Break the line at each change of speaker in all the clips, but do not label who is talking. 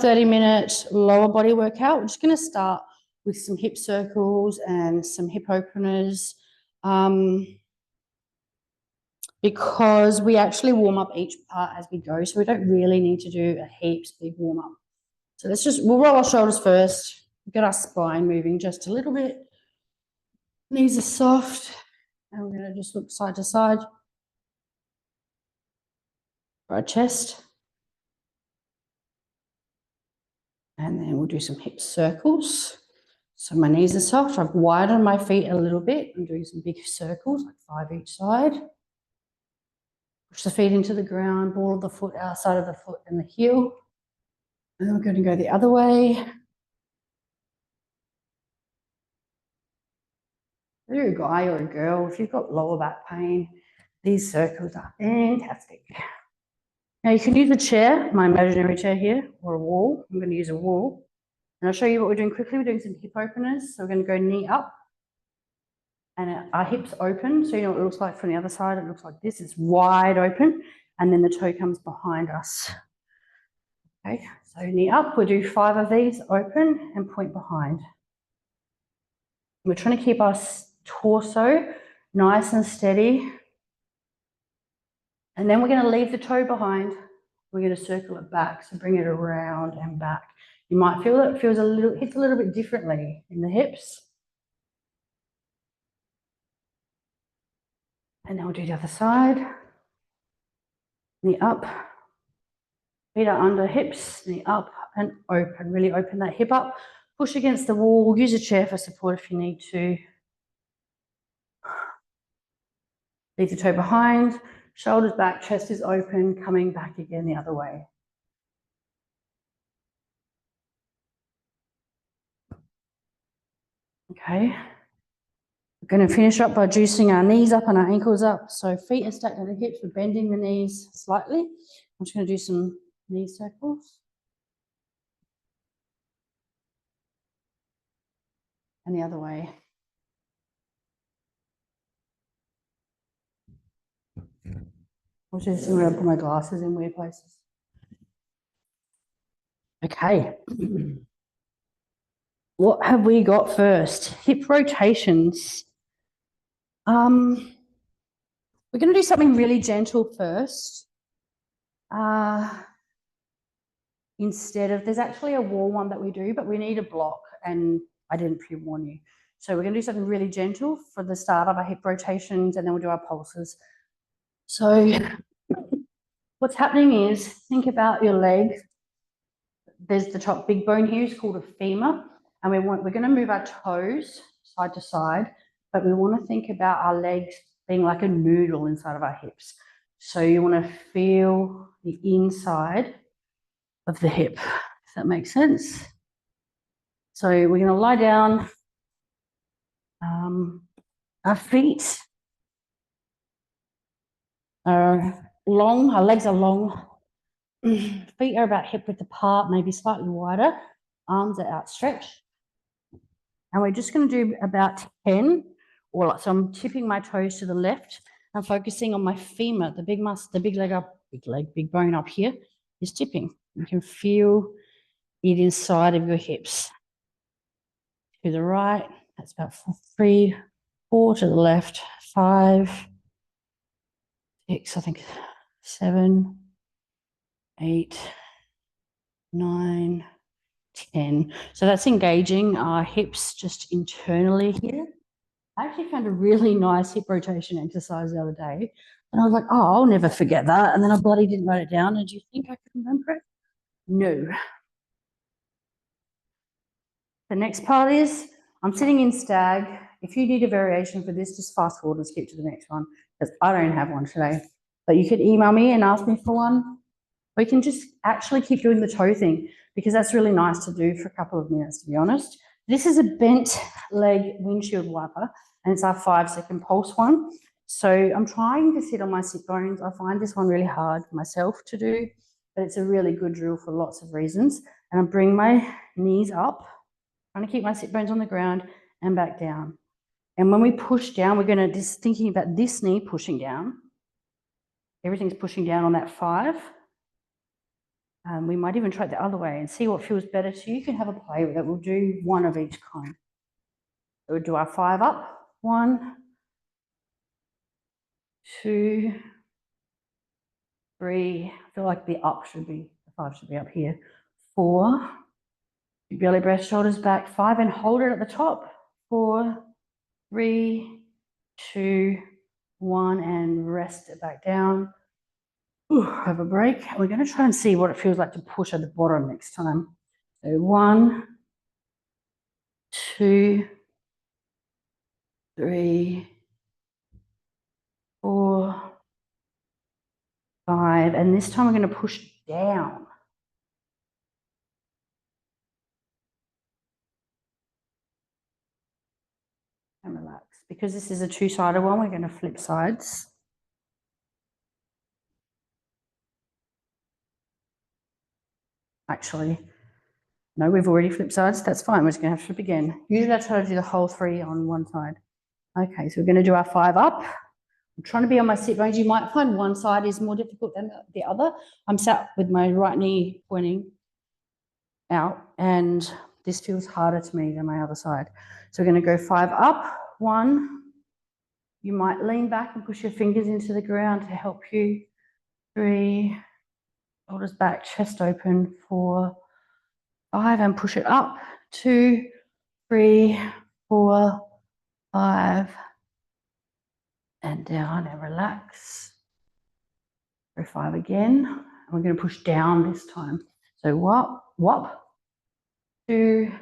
30-minute lower body workout. We're just going to start with some hip circles and some hip openers because we actually warm up each part as we go, so we don't really need to do a heaps big warm up. So we'll roll our shoulders first, get our spine moving just a little bit. Knees are soft, and we're going to just look side to side for our chest. And then we'll do some hip circles. So my knees are soft. I've widened my feet a little bit. I'm doing some big circles, like 5 each side. Push the feet into the ground, ball of the foot, outside of the foot and the heel. And then we're going to go the other way. If you're a guy or a girl, if you've got lower back pain, these circles are fantastic. Now you can use a chair, my imaginary chair here, or a wall. I'm going to use a wall. And I'll show you what we're doing quickly. We're doing some hip openers. So we're going to go knee up. And our hips open. So you know what it looks like from the other side? It looks like this. It's wide open. And then the toe comes behind us. Okay, so knee up. We'll do 5 of these, open and point behind. We're trying to keep our torso nice and steady. And then we're going to leave the toe behind. We're going to circle it back. So bring it around and back. You might feel it hits a little bit differently in the hips. And then we'll do the other side. Knee up. Feet are under hips, knee up and open. Really open that hip up. Push against the wall. Use a chair for support if you need to. Leave the toe behind. Shoulders back, chest is open, coming back again the other way. Okay. We're going to finish up by juicing our knees up and our ankles up. So feet are stacked on the hips. We're bending the knees slightly. I'm just going to do some knee circles. And the other way. Which is I'm going to put my glasses in weird places. Okay. What have we got first? Hip rotations. We're going to do something really gentle first. Instead of, there's actually a wall one that we do, but we need a block, and I didn't pre-warn you. So we're going to do something really gentle for the start of our hip rotations, and then we'll do our pulses. So what's happening is, think about your leg. There's the top big bone here, it's called a femur, and we're going to move our toes side to side, but we want to think about our legs being like a noodle inside of our hips. So you want to feel the inside of the hip, if that makes sense. So we're going to lie down. Our feet are long, our legs are long. Feet are about hip width apart, maybe slightly wider. Arms are outstretched. And we're just going to do about 10, so I'm tipping my toes to the left. I'm focusing on my femur, the big bone up here is tipping. You can feel it inside of your hips. To the right, that's about 3, 4 to the left, 5, 6, I think 7, 8, 9, 10. So that's engaging our hips just internally here. I actually found a really nice hip rotation exercise the other day. And I was like, oh, I'll never forget that. And then I bloody didn't write it down. And do you think I could remember it? No. The next part is, I'm sitting in stag. If you need a variation for this, just fast forward and skip to the next one, because I don't have one today. But you could email me and ask me for one. Or you can just actually keep doing the toe thing, because that's really nice to do for a couple of minutes, to be honest. This is a bent leg windshield wiper, and it's our 5-second pulse one. So I'm trying to sit on my sit bones. I find this one really hard myself to do, but it's a really good drill for lots of reasons. And I bring my knees up, trying to keep my sit bones on the ground and back down. And when we push down, we're going to just thinking about this knee pushing down. Everything's pushing down on that 5. We might even try it the other way and see what feels better. So you can have a play with it. We'll do one of each kind. So we'll do our 5 up. 1, 2, 3. I feel like the 5 should be up here. 4. Belly breath, shoulders back. 5 and hold it at the top. 4, 3, 2, 1 and rest it back down. Have a break. We're going to try and see what it feels like to push at the bottom next time. So 1, 2, 3, 4, 5, and this time we're going to push down. And relax. Because this is a two-sided one, we're going to flip sides. Actually, no, we've already flipped sides. That's fine. We're just going to have to flip again. Usually I try to do the whole 3 on one side. Okay, so we're going to do our 5 up. I'm trying to be on my sit bones. You might find one side is more difficult than the other. I'm sat with my right knee pointing out, and this feels harder to me than my other side. So we're going to go 5 up. 1. You might lean back and push your fingers into the ground to help you. 3. Shoulders back, chest open. 4, 5, and push it up. 2, 3, 4, 5, and down and relax. Go 5 again. And we're going to push down this time. So whop, 2,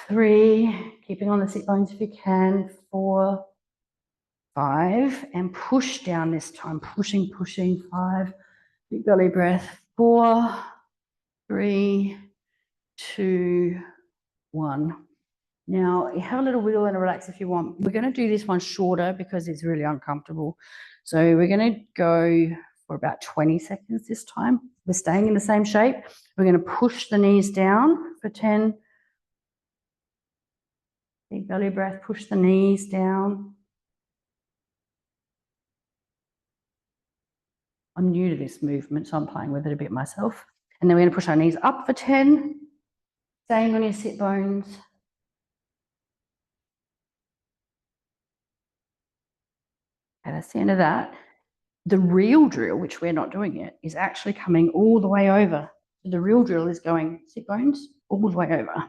3, keeping on the sit bones if you can. 4, 5, and push down this time. Pushing. 5. Big belly breath. 4, 3, 2, 1. Now, you have a little wiggle and a relax if you want. We're going to do this one shorter because it's really uncomfortable. So we're going to go for about 20 seconds this time. We're staying in the same shape. We're going to push the knees down for 10. Big belly breath, push the knees down. I'm new to this movement, so I'm playing with it a bit myself. And then we're going to push our knees up for 10. Staying on your sit bones. Okay, that's the end of that. The real drill, which we're not doing yet, is actually coming all the way over. So the real drill is going sit bones all the way over.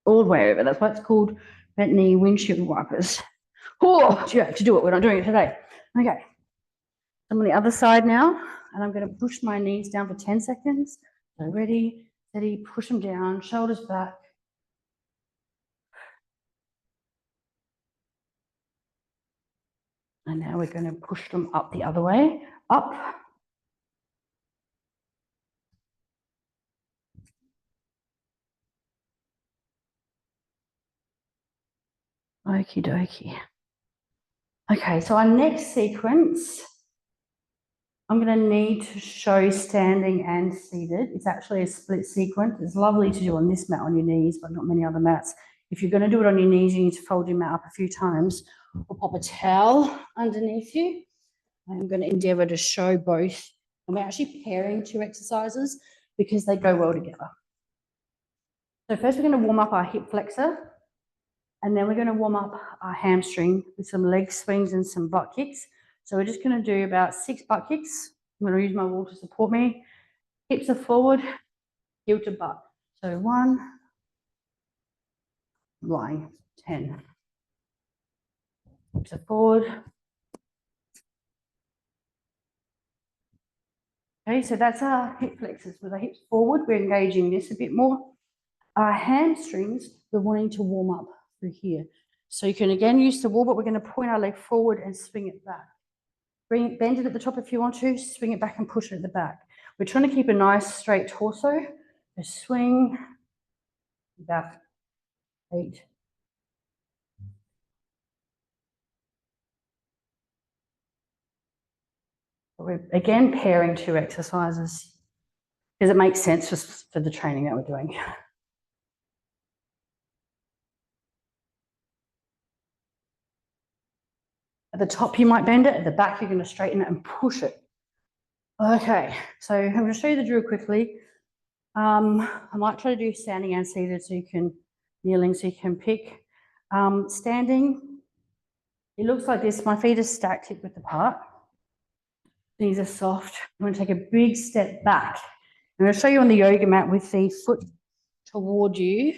All the way over. That's why it's called bent knee windshield wipers. Oh, you have to do it. We're not doing it today. Okay. I'm on the other side now, and I'm going to push my knees down for 10 seconds. So ready, steady, push them down, shoulders back. And now we're going to push them up the other way, up. Okie dokie. Okay, so our next sequence, I'm going to need to show standing and seated. It's actually a split sequence. It's lovely to do on this mat on your knees, but not many other mats. If you're going to do it on your knees, you need to fold your mat up a few times or pop a towel underneath you. I'm going to endeavour to show both. And we're actually pairing 2 exercises because they go well together. So first we're going to warm up our hip flexor, and then we're going to warm up our hamstring with some leg swings and some butt kicks. So we're just going to do about 6 butt kicks. I'm going to use my wall to support me. Hips are forward, heel to butt. So 1, lying, 10. Hips are forward. Okay, so that's our hip flexors. With our hips forward, we're engaging this a bit more. Our hamstrings, we're wanting to warm up through here. So you can again use the wall, but we're going to point our leg forward and swing it back. Bend it at the top if you want to, swing it back and push it at the back. We're trying to keep a nice straight torso. So swing, back, 8. We're again pairing 2 exercises because it makes sense just for the training that we're doing. At the top, you might bend it. At the back, you're going to straighten it and push it. Okay, so I'm going to show you the drill quickly. I might try to do standing and seated so you can, kneeling so you can pick. Standing, it looks like this. My feet are stacked hip width apart. These are soft. I'm going to take a big step back. I'm going to show you on the yoga mat with the foot toward you.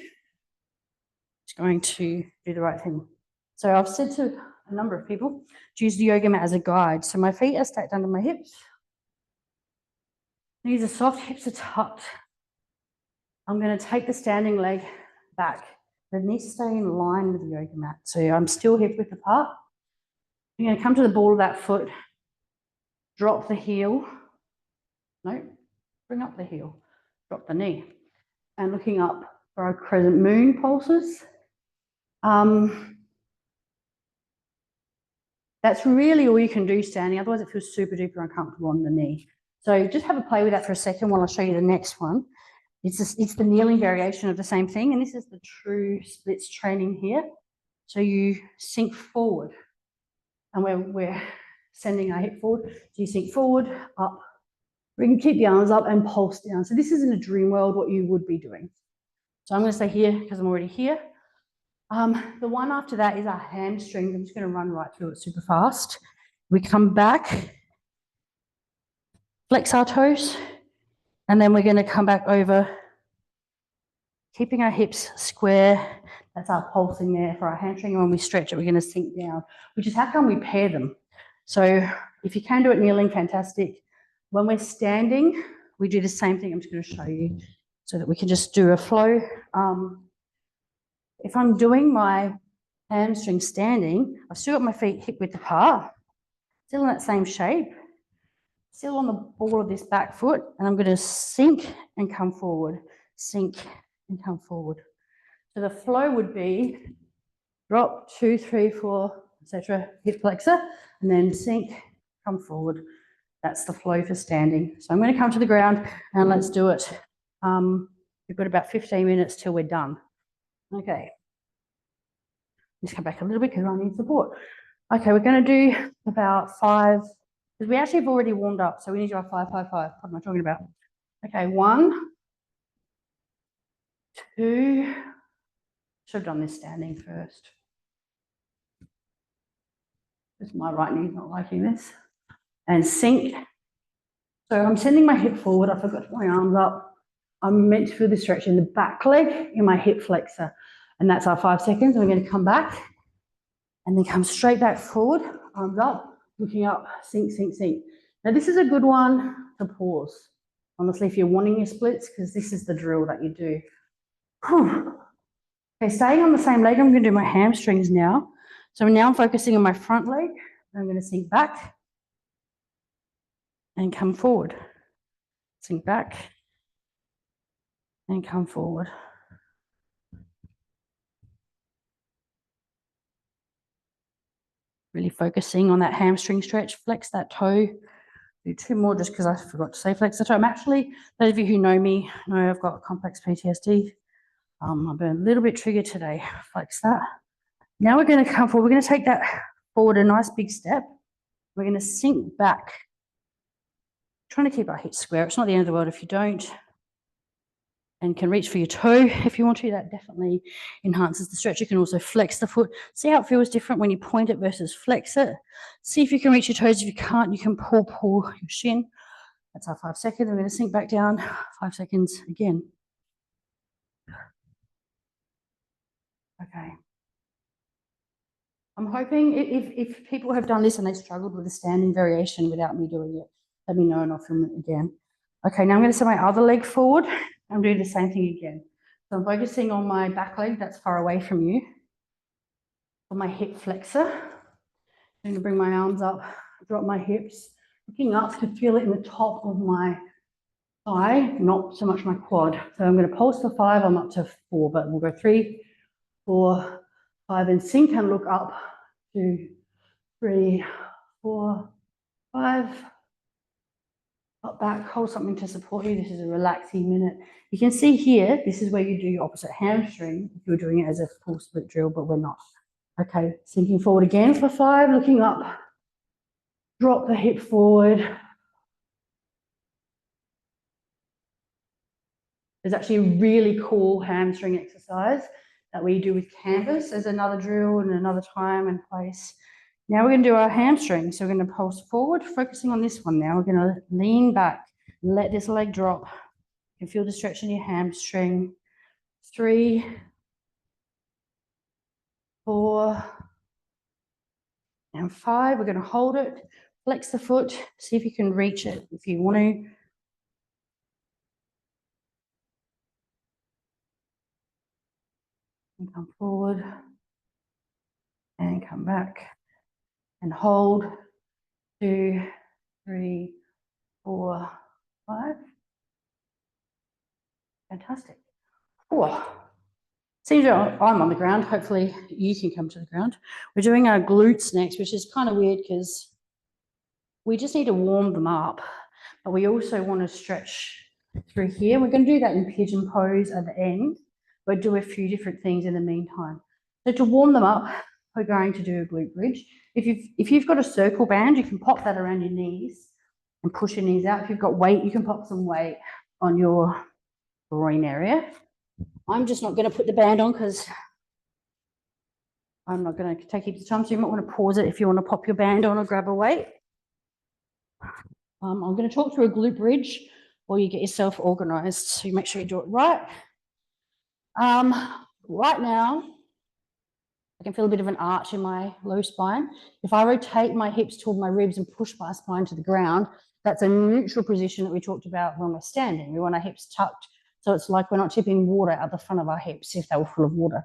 It's going to do the right thing. So I've said to a number of people to use the yoga mat as a guide. So my feet are stacked under my hips. These are soft, hips are tucked. I'm going to take the standing leg back. The knees stay in line with the yoga mat. So I'm still hip width apart. I'm going to come to the ball of that foot, drop the heel. No, bring up the heel, drop the knee. And looking up for our crescent moon pulses. That's really all you can do standing. Otherwise, it feels super duper uncomfortable on the knee. So just have a play with that for a second while I show you the next one. It's the kneeling variation of the same thing. And this is the true splits training here. So you sink forward. And we're sending our hip forward. So you sink forward, up. We can keep the arms up and pulse down. So this is in a dream world what you would be doing. So I'm going to stay here because I'm already here. The one after that is our hamstrings. I'm just going to run right through it super fast. We come back, flex our toes, and then we're going to come back over, keeping our hips square. That's our pulsing there for our hamstring. And when we stretch it, we're going to sink down, which is how come we pair them. So if you can do it kneeling, fantastic. When we're standing, we do the same thing. I'm just going to show you so that we can just do a flow. If I'm doing my hamstring standing, I've still got my feet hip width apart, still in that same shape, still on the ball of this back foot, and I'm going to sink and come forward, sink and come forward. So the flow would be drop, 2, 3, 4, etc., hip flexor, and then sink, come forward. That's the flow for standing. So I'm going to come to the ground and let's do it. We've got about 15 minutes till we're done. Okay. Just come back a little bit because I need support. Okay, we're going to do about 5, because we actually have already warmed up, so we need to do our 5, 5, 5. What am I talking about? Okay, 1, 2, should have done this standing first. Because my right knee's not liking this. And sink. So I'm sending my hip forward. I forgot to put my arms up. I'm meant to feel the stretch in the back leg in my hip flexor. And that's our 5 seconds. I'm going to come back and then come straight back forward, arms up, looking up, sink, sink, sink. Now this is a good one to pause, honestly, if you're wanting your splits, because this is the drill that you do. Okay, staying on the same leg, I'm going to do my hamstrings now. So now I'm focusing on my front leg. I'm going to sink back and come forward. Sink back and come forward. Really focusing on that hamstring stretch. Flex that toe. Do 2 more just because I forgot to say flex the toe. I'm actually, those of you who know me know I've got complex PTSD. I've been a little bit triggered today. Flex that. Now we're going to come forward. We're going to take that forward a nice big step. We're going to sink back. Trying to keep our hips square. It's not the end of the world if you don't. And can reach for your toe if you want to. That definitely enhances the stretch. You can also flex the foot. See how it feels different when you point it versus flex it. See if you can reach your toes. If you can't, you can pull your shin. That's our 5 seconds. We're going to sink back down. 5 seconds again. Okay. I'm hoping if people have done this and they struggled with the standing variation without me doing it, let me know and I'll film it again. Okay, now I'm going to set my other leg forward. I'm doing the same thing again. So I'm focusing on my back leg that's far away from you. On my hip flexor. I'm going to bring my arms up, drop my hips, looking up to feel it in the top of my thigh, not so much my quad. So I'm going to pulse for 5, I'm up to 4, but we'll go 3, 4, 5, and sink and look up. 2, 3, 4, 5. Up back, hold something to support you. This is a relaxing minute. You can see here, this is where you do your opposite hamstring if you're doing it as a full split drill, but we're not. Okay, sinking forward again for 5, looking up. Drop the hip forward. There's actually a really cool hamstring exercise that we do with canvas. There's another drill and another time and place. Now we're going to do our hamstring. So we're going to pulse forward, focusing on this one now. We're going to lean back, let this leg drop. You can feel the stretch in your hamstring. 3, 4, and 5. We're going to hold it, flex the foot, see if you can reach it if you want to. And come forward and come back and hold. 2, 3, 4, 5. Fantastic. 4. Seems I'm on the ground. Hopefully you can come to the ground. We're doing our glutes next, which is kind of weird because we just need to warm them up, but we also want to stretch through here. We're going to do that in pigeon pose at the end, but do a few different things in the meantime. So to warm them up, we're going to do a glute bridge. If you've got a circle band, you can pop that around your knees and push your knees out. If you've got weight, you can pop some weight on your groin area. I'm just not going to put the band on because I'm not going to take heaps of time. So you might want to pause it if you want to pop your band on or grab a weight. I'm going to talk through a glute bridge while you get yourself organised. So you make sure you do it right. Right now, I can feel a bit of an arch in my low spine. If I rotate my hips toward my ribs and push my spine to the ground, that's a neutral position that we talked about when we're standing. We want our hips tucked, so it's like we're not tipping water out the front of our hips if they were full of water.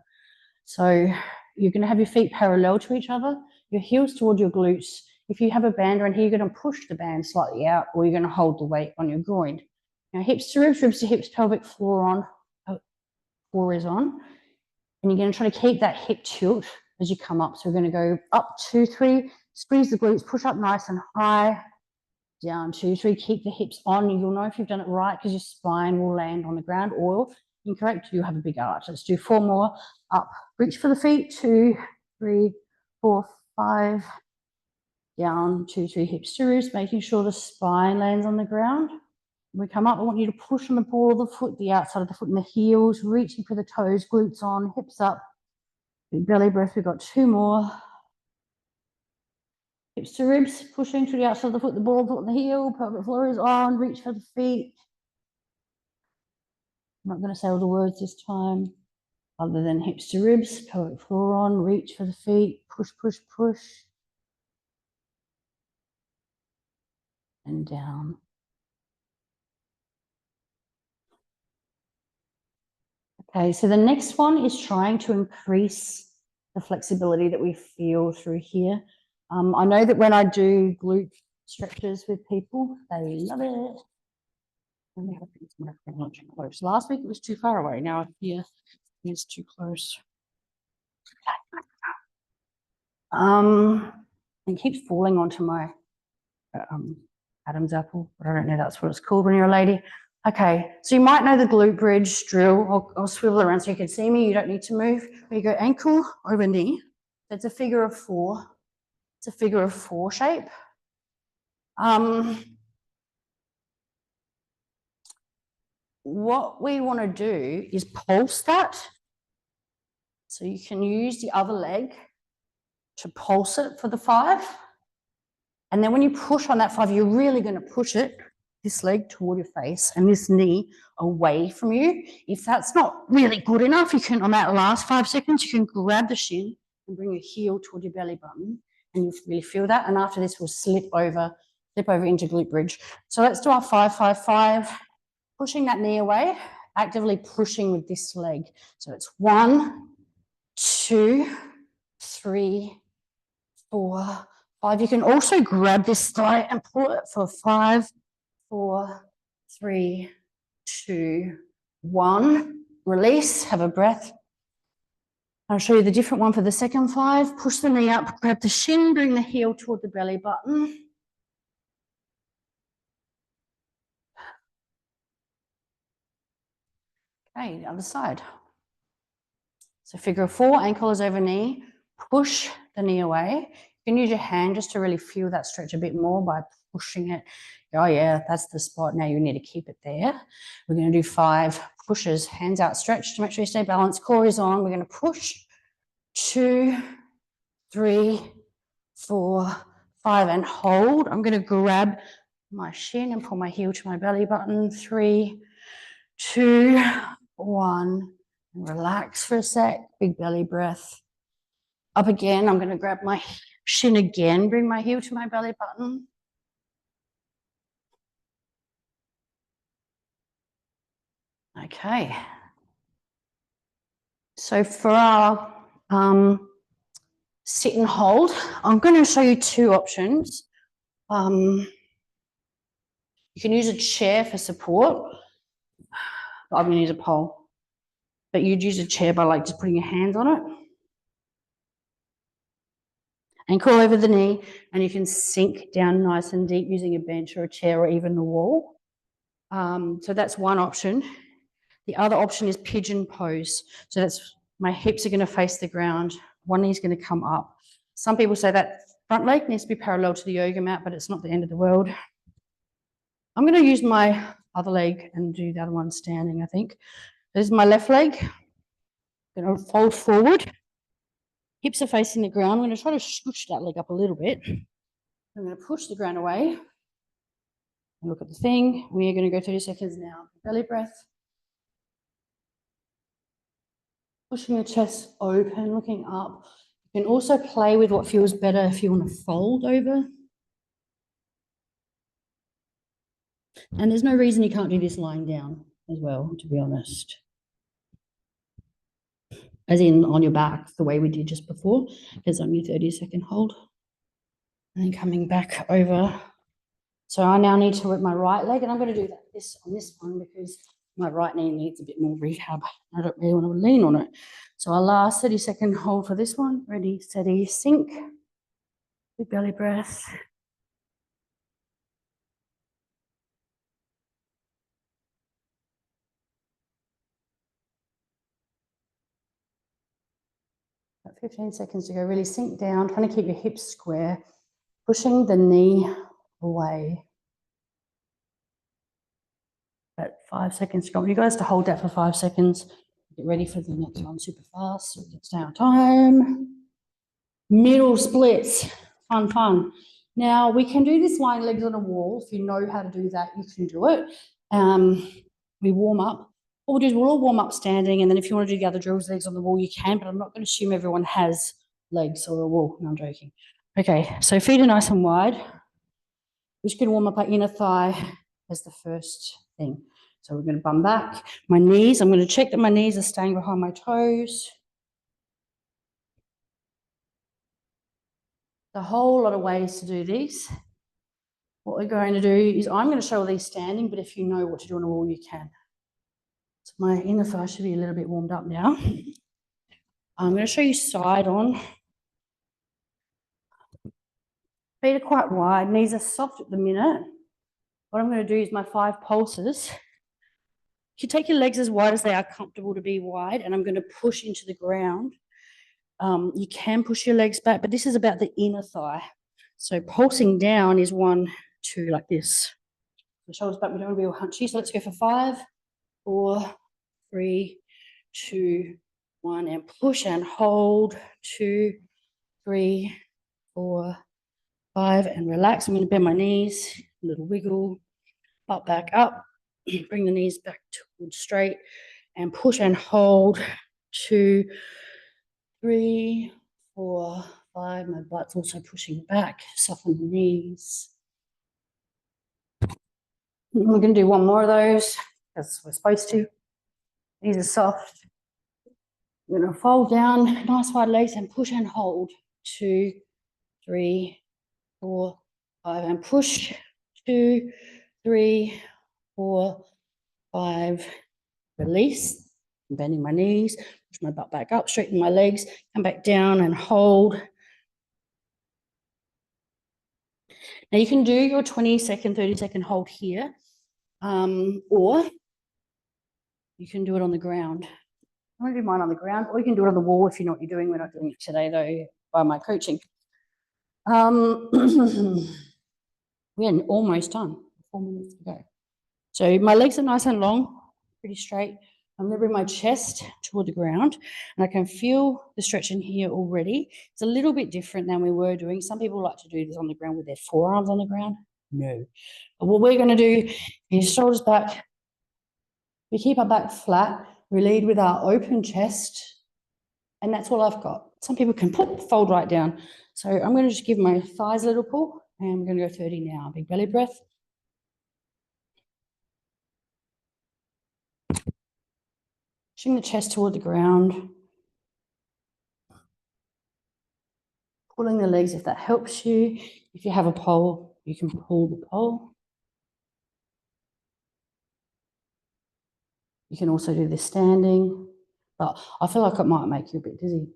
So you're going to have your feet parallel to each other, your heels toward your glutes. If you have a band around here, you're going to push the band slightly out, or you're going to hold the weight on your groin. Now, hips to ribs, ribs to hips, pelvic floor on, floor is on. And you're going to try to keep that hip tilt as you come up. So we're going to go up 2, 3, squeeze the glutes, push up nice and high, down 2, 3, keep the hips on. You'll know if you've done it right because your spine will land on the ground, or incorrect, you have a big arch. Let's do 4 more. Up, reach for the feet, 2, 3, 4, 5, down 2, 3, hips to ribs, making sure the spine lands on the ground. When we come up, I want you to push on the ball of the foot, the outside of the foot and the heels, reaching for the toes, glutes on, hips up. Big belly breath, we've got 2 more. Hips to ribs, pushing to the outside of the foot, the ball of the foot and the heel, pelvic floor is on, reach for the feet. I'm not going to say all the words this time, other than hips to ribs, pelvic floor on, reach for the feet, push, push, push. And down. Okay, so the next one is trying to increase the flexibility that we feel through here. I know that when I do glute stretches with people, they love it. Let me hope it's not too close. Last week it was too far away. Now here it's too close. It keeps falling onto my Adam's apple, but I don't know that's what it's called when you're a lady. Okay, so you might know the glute bridge drill. I'll swivel around so you can see me. You don't need to move. You go ankle over knee. That's a figure of 4. It's a figure of 4 shape. What we want to do is pulse that. So you can use the other leg to pulse it for the 5. And then when you push on that 5, you're really going to push it, this leg toward your face and this knee away from you. If that's not really good enough, you can, on that last 5 seconds, you can grab the shin and bring your heel toward your belly button, and you'll really feel that. And after this, we'll slip over into glute bridge. So let's do our 5, 5, 5, pushing that knee away, actively pushing with this leg. So it's 1, 2, 3, 4, 5. You can also grab this thigh and pull it for 5, 4, 3, 2, 1. Release, have a breath. I'll show you the different one for the second 5. Push the knee up, grab the shin, bring the heel toward the belly button. Okay, the other side. So figure of 4, ankle is over knee. Push the knee away. You can use your hand just to really feel that stretch a bit more by pushing it. Oh yeah, that's the spot. Now you need to keep it there. We're going to do 5. pushes, hands outstretched to make sure you stay balanced. Core is on. We're going to push. 2, 3, 4, 5, and hold. I'm going to grab my shin and pull my heel to my belly button. 3, 2, 1. And relax for a sec. Big belly breath. Up again. I'm going to grab my shin again. Bring my heel to my belly button. Okay. So for our sit and hold, I'm going to show you 2 options. You can use a chair for support. I'm going to use a pole. But you'd use a chair by like just putting your hands on it. And curl over the knee, and you can sink down nice and deep using a bench or a chair or even the wall. So that's one option. The other option is pigeon pose. So that's my hips are going to face the ground. One knee's going to come up. Some people say that front leg needs to be parallel to the yoga mat, but it's not the end of the world. I'm going to use my other leg and do the other one standing, I think. This is my left leg. I'm going to fold forward. Hips are facing the ground. I'm going to try to scooch that leg up a little bit. I'm going to push the ground away. And look at the thing. We are going to go 30 seconds now. Belly breath. Pushing the chest open, looking up. You can also play with what feels better if you want to fold over. And there's no reason you can't do this lying down as well, to be honest. As in on your back, the way we did just before. There's only a 30-second hold. And then coming back over. So I now need to work my right leg, and I'm going to do this on this one because my right knee needs a bit more rehab. I don't really want to lean on it. So our last 30-second hold for this one. Ready, steady, sink. Big belly breath. About 15 seconds to go. Really sink down, trying to keep your hips square, pushing the knee away. About 5 seconds to go. I want you guys to hold that for 5 seconds. Get ready for the next one super fast. So it's down time. Middle splits. Fun, fun. Now, we can do this lying legs on a wall. If you know how to do that, you can do it. We warm up. What we'll do is we'll all warm up standing, and then if you want to do the other drills, legs on the wall, you can, but I'm not going to assume everyone has legs or a wall. No, I'm joking. Okay, so feet are nice and wide. We're just going to warm up our inner thigh as the first thing. So we're going to bum back. My knees, I'm going to check that my knees are staying behind my toes. A whole lot of ways to do these. What we're going to do is I'm going to show all these standing, but if you know what to do on a wall, you can. So my inner thigh should be a little bit warmed up now. I'm going to show you side on. Feet are quite wide, knees are soft at the minute. What I'm going to do is my 5 pulses. You take your legs as wide as they are comfortable to be wide, and I'm going to push into the ground. You can push your legs back, but this is about the inner thigh. So pulsing down is 1, 2, like this. The shoulders back, we don't want to be all hunchy. So let's go for 5, 4, 3, 2, 1, and push and hold. 2, 3, 4, 5, and relax. I'm going to bend my knees, a little wiggle, butt back up, bring the knees back towards straight, and push and hold. 2, 3, 4, 5. My butt's also pushing back. Soften the knees. We're going to do 1 more of those because we're supposed to. These are soft. We're going to fold down, nice wide legs, and push and hold. 2, 3, 4, 5, and push. 2, 3, 4, 5. Release. I'm bending my knees, push my butt back up, straighten my legs, come back down and hold. Now you can do your 20-second, 30-second hold here, or you can do it on the ground. I'm going to do mine on the ground, or you can do it on the wall if you know what you're doing. We're not doing it today, though, by my coaching. We're almost done. 4 minutes to go. So my legs are nice and long, pretty straight. I'm going to bring my chest toward the ground, and I can feel the stretch in here already. It's a little bit different than we were doing. Some people like to do this on the ground with their forearms on the ground. No. But what we're going to do is shoulders back. We keep our back flat. We lead with our open chest, and that's all I've got. Some people can fold right down. So I'm going to just give my thighs a little pull, and we're going to go 30 now. Big belly breath. Pushing the chest toward the ground. Pulling the legs if that helps you. If you have a pole, you can pull the pole. You can also do this standing, but I feel like it might make you a bit dizzy.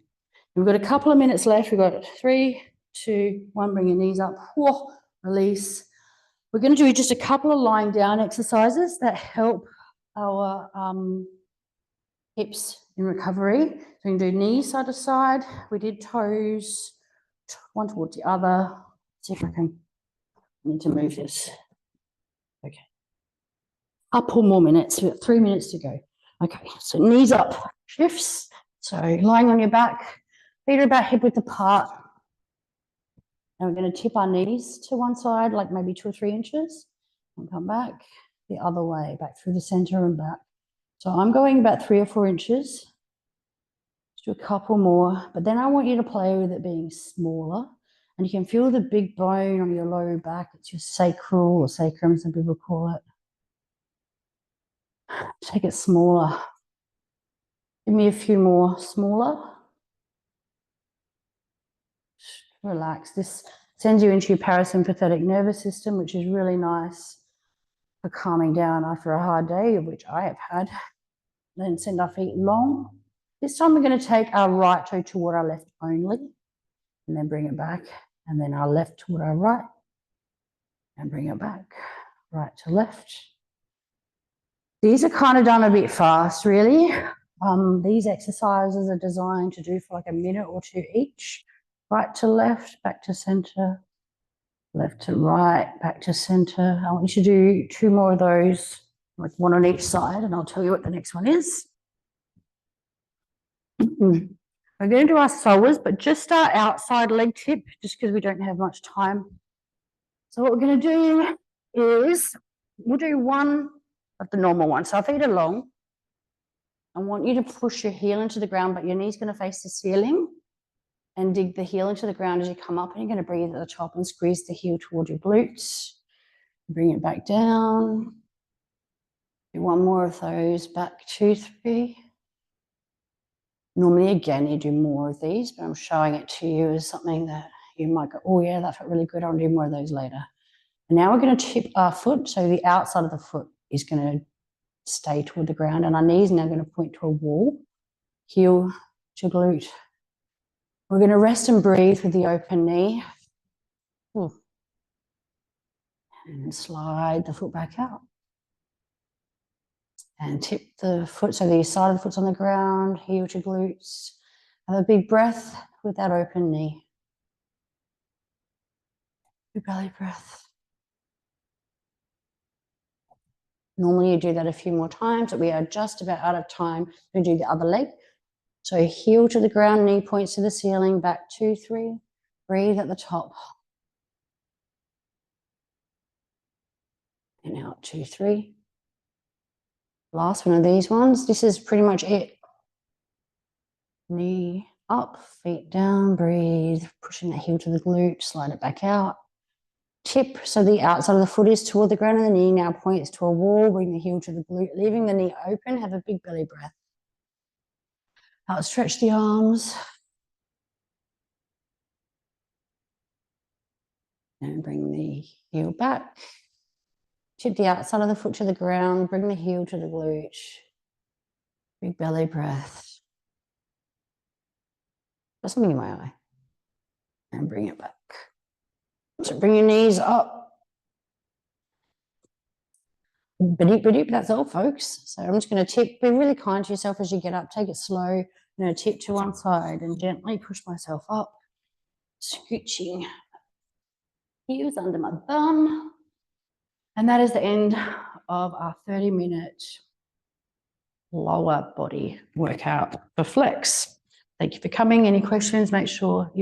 We've got a couple of minutes left. We've got 3, 2, 1. Bring your knees up. Whoa, release. We're going to do just a couple of lying down exercises that help our hips in recovery. So we can do knees side to side. We did toes, one towards the other. See if I need to move this. Okay. Couple more minutes. We've got 3 minutes to go. Okay, so knees up, shifts. So lying on your back, feet are about hip width apart. And we're going to tip our knees to one side, like maybe 2 or 3 inches, and come back the other way, back through the center and back. So I'm going about 3 or 4 inches. Let's do a couple more, but then I want you to play with it being smaller. And you can feel the big bone on your lower back. It's your sacral or sacrum, some people call it. Take it smaller. Give me a few more smaller. Relax. This sends you into your parasympathetic nervous system, which is really nice for calming down after a hard day, of which I have had. Then send our feet long. This time we're going to take our right toe toward our left only, and then bring it back, and then our left toward our right, and bring it back, right to left. These are kind of done a bit fast, really. These exercises are designed to do for like a minute or 2 each. Right to left, back to center, left to right, back to center. I want you to do 2 more of those, like 1 on each side, and I'll tell you what the next one is. We're going to do our psoas, but just our outside leg tip, just because we don't have much time. So what we're going to do is we'll do one of the normal ones. So our feet are long. I want you to push your heel into the ground, but your knee's going to face the ceiling, and dig the heel into the ground as you come up, and you're going to breathe at the top and squeeze the heel toward your glutes. Bring it back down. Do 1 more of those, back 2, 3. Normally, again, you do more of these, but I'm showing it to you as something that you might go, oh yeah, that felt really good. I'll do more of those later. And now we're going to tip our foot. So the outside of the foot is going to stay toward the ground, and our knees are now going to point to a wall. Heel to glute. We're going to rest and breathe with the open knee. And slide the foot back out. And tip the foot, so the side of the foot's on the ground, heel to glutes. Have a big breath with that open knee. Big belly breath. Normally you do that a few more times, but we are just about out of time to do the other leg. So heel to the ground, knee points to the ceiling, back 2, 3. Breathe at the top. And out 2, 3. Last one of these ones. This is pretty much it. Knee up, feet down, breathe. Pushing that heel to the glute, slide it back out. Tip, so the outside of the foot is toward the ground and the knee now points to a wall. Bring the heel to the glute, leaving the knee open. Have a big belly breath. Outstretch the arms. And bring the heel back. Tip the outside of the foot to the ground. Bring the heel to the glute. Big belly breath. There's something in my eye. And bring it back. So bring your knees up. Ba-deep, that's all, folks. So I'm just going to tip. Be really kind to yourself as you get up. Take it slow. I'm going to tip to one side and gently push myself up. Scooching heels under my bum. And that is the end of our 30-minute lower body workout for flex. Thank you for coming. Any questions? Make sure you